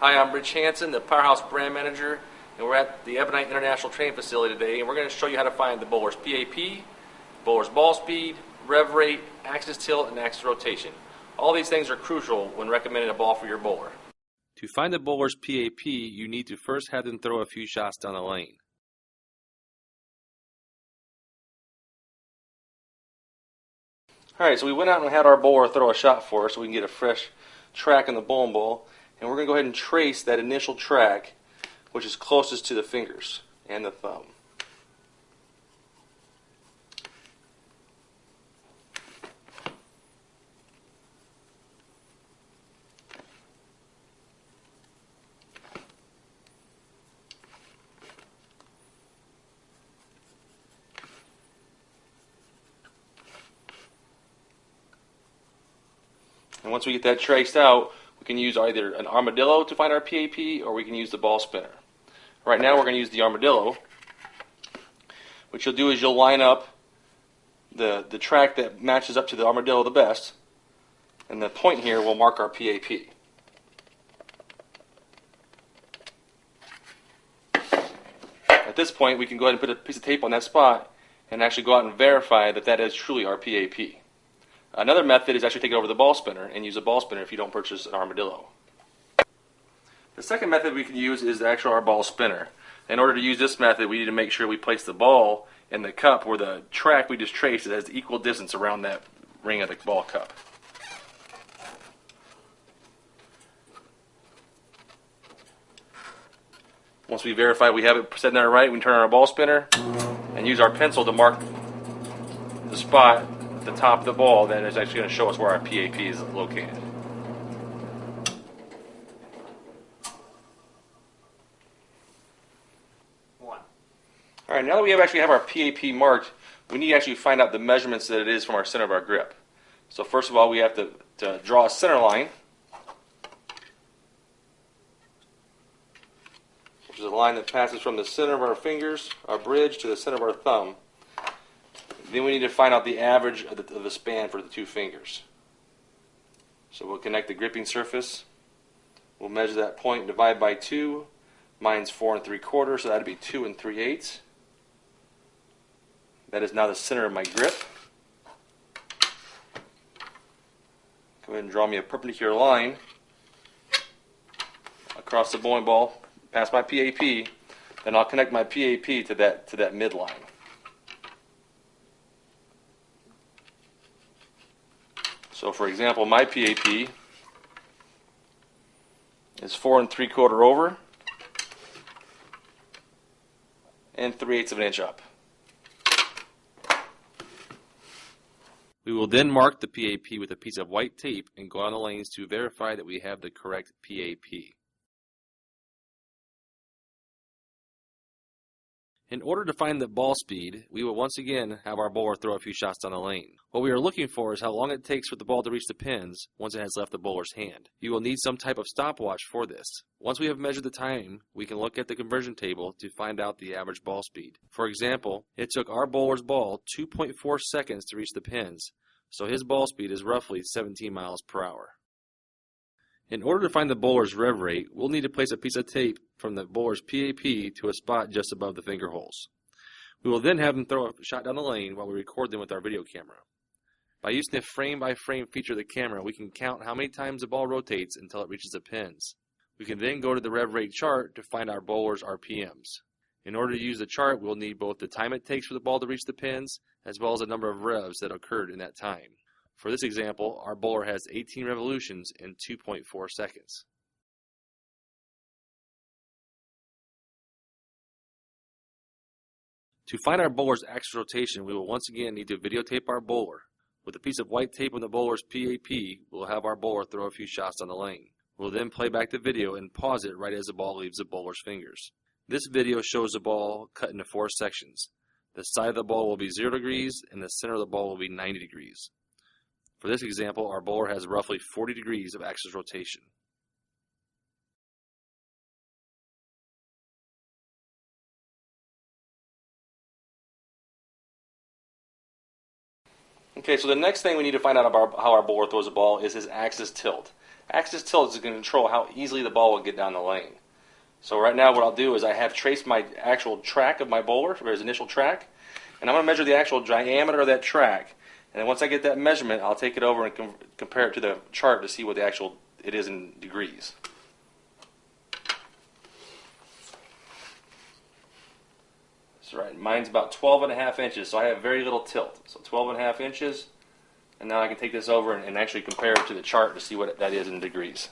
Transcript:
Hi, I'm Rich Hanson, the Powerhouse brand manager, and we're at the Ebonite International Training Facility today, and we're going to show you how to find the bowler's PAP, bowler's ball speed, rev rate, axis tilt, and axis rotation. All these things are crucial when recommending a ball for your bowler. To find the bowler's PAP, you need to first have them throw a few shots down the lane. Alright, so we went out and had our bowler throw a shot for us so we can get a fresh track in the bowling ball. And we're going to go ahead and trace that initial track, which is closest to the fingers and the thumb. And once we get that traced out, we can use either an armadillo to find our PAP, or we can use the ball spinner. Right now we're going to use the armadillo. What you'll do is you'll line up the track that matches up to the armadillo the best, and the point here will mark our PAP. At this point, we can go ahead and put a piece of tape on that spot and actually go out and verify that that is truly our PAP. Another method is actually take it over the ball spinner and use a ball spinner if you don't purchase an armadillo. The second method we can use is actually our ball spinner. In order to use this method, we need to make sure we place the ball in the cup where the track we just traced has equal distance around that ring of the ball cup. Once we verify we have it set there right, we can turn on our ball spinner and use our pencil to mark the spot at the top of the ball that is actually going to show us where our PAP is located. Alright, now that we actually have our PAP marked, we need to actually find out the measurements that it is from our center of our grip. So first of all, we have to draw a center line, which is a line that passes from the center of our fingers, our bridge, to the center of our thumb. Then we need to find out the average of the span for the two fingers. So we'll connect the gripping surface. We'll measure that point and divide by 2. Mine's 4 3/4, so that would be 2 3/8. That is now the center of my grip. Go ahead and draw me a perpendicular line across the bowling ball, past my PAP. Then I'll connect my PAP to that midline. So for example, my PAP is 4 3/4 over and 3/8 of an inch up. We will then mark the PAP with a piece of white tape and go on the lanes to verify that we have the correct PAP. In order to find the ball speed, we will once again have our bowler throw a few shots down the lane. What we are looking for is how long it takes for the ball to reach the pins once it has left the bowler's hand. You will need some type of stopwatch for this. Once we have measured the time, we can look at the conversion table to find out the average ball speed. For example, it took our bowler's ball 2.4 seconds to reach the pins, so his ball speed is roughly 17 miles per hour. In order to find the bowler's rev rate, we'll need to place a piece of tape from the bowler's PAP to a spot just above the finger holes. We will then have them throw a shot down the lane while we record them with our video camera. By using the frame-by-frame feature of the camera, we can count how many times the ball rotates until it reaches the pins. We can then go to the rev rate chart to find our bowler's RPMs. In order to use the chart, we'll need both the time it takes for the ball to reach the pins, as well as the number of revs that occurred in that time. For this example, our bowler has 18 revolutions in 2.4 seconds. To find our bowler's axis rotation, we will once again need to videotape our bowler. With a piece of white tape on the bowler's PAP, we'll have our bowler throw a few shots on the lane. We'll then play back the video and pause it right as the ball leaves the bowler's fingers. This video shows the ball cut into 4 sections. The side of the ball will be 0 degrees and the center of the ball will be 90 degrees. For this example, our bowler has roughly 40 degrees of axis rotation. Okay, so the next thing we need to find out about how our bowler throws the ball is his axis tilt. Axis tilt is going to control how easily the ball will get down the lane. So right now what I'll do is I have traced my actual track of my bowler, or his initial track, and I'm going to measure the actual diameter of that track. And then once I get that measurement, I'll take it over and compare it to the chart to see what it is in degrees. That's right. Mine's about 12.5 inches, so I have very little tilt. So 12.5 inches, and now I can take this over and actually compare it to the chart to see what that is in degrees.